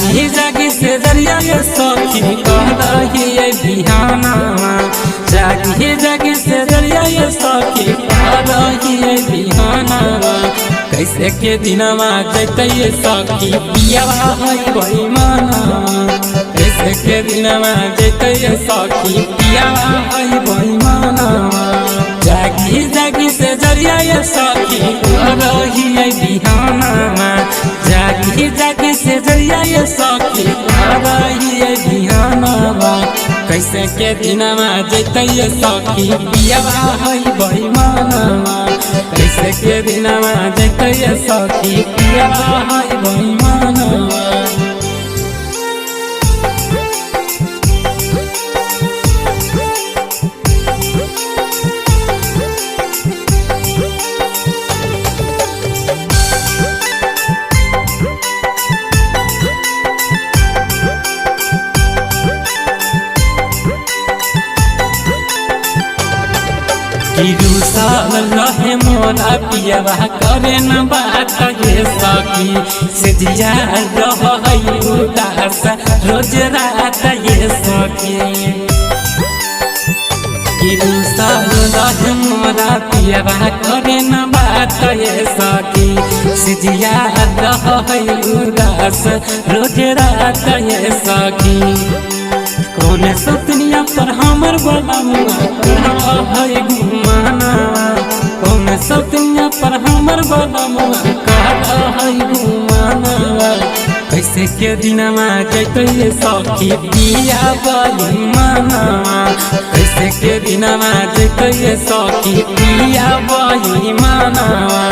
जागी जागी से दरिया ये सखी कह रही बिहानावा। जागी जागी से दरिया ये सखी कह रही बिहानावा। कैसे के दिनवा जैते ये सखी पियावा है बेईमानवा। कैसे के दिनवा जैते ये सखी पियावा है बेईमानवा। जागी जागी से दरिया ये सखी कह रही बिहानावा। जागी जागी से दरिया ये सखी कह रही बिहानावा। कैसे के दिनवा जैते ये सखी पियावा है बेईमानवा। कैसे के दिनवा जैते ये सखी पियावा है बेईमानवा। रहे मोरा पियावा करे न बात ये सखी से जिया रही उदास रोज रात ये सखी। रहे मोरा पियावा करे न बात ये सखी से जिया रही उदास रोज रात ये सखी। कौन सपनिया पर हमर बलमुआ है घुमाना। कौन सपनिया पर हमर बलमुआ है घुमाना। कैसे के दिनवा जैते ये सखी पियावा बेईमानवा। कैसे के दिनवा जैते ये सखी पियावा बेईमानवा।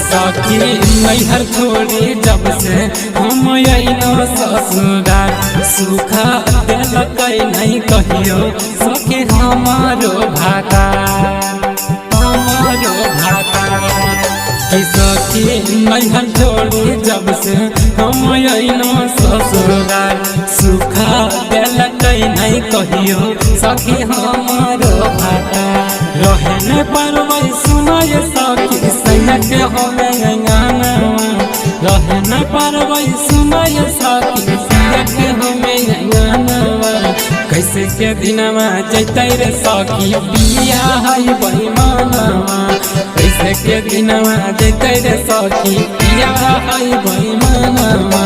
सखी नैहर छोड़ी जब से हम अइलो ससुराल सुखा देलक नहीं कहियो सखी हमारो भाता। हमारो भाता सखी नैहर छोड़ी जब से हम अइलो ससुराल सुखा देलक नहीं कहियो सखी हमारो भाता। रहे न पारबै सुनाय सखी के होवे अंगनावा। रहे न पारबै सुनाय सखी के होवे अंगनावा। कैसे के दिनवा जैते रे सखी पिया है बेईमानवा। कैसे के दिनवा जैते रे सखी पिया है बेईमानवा।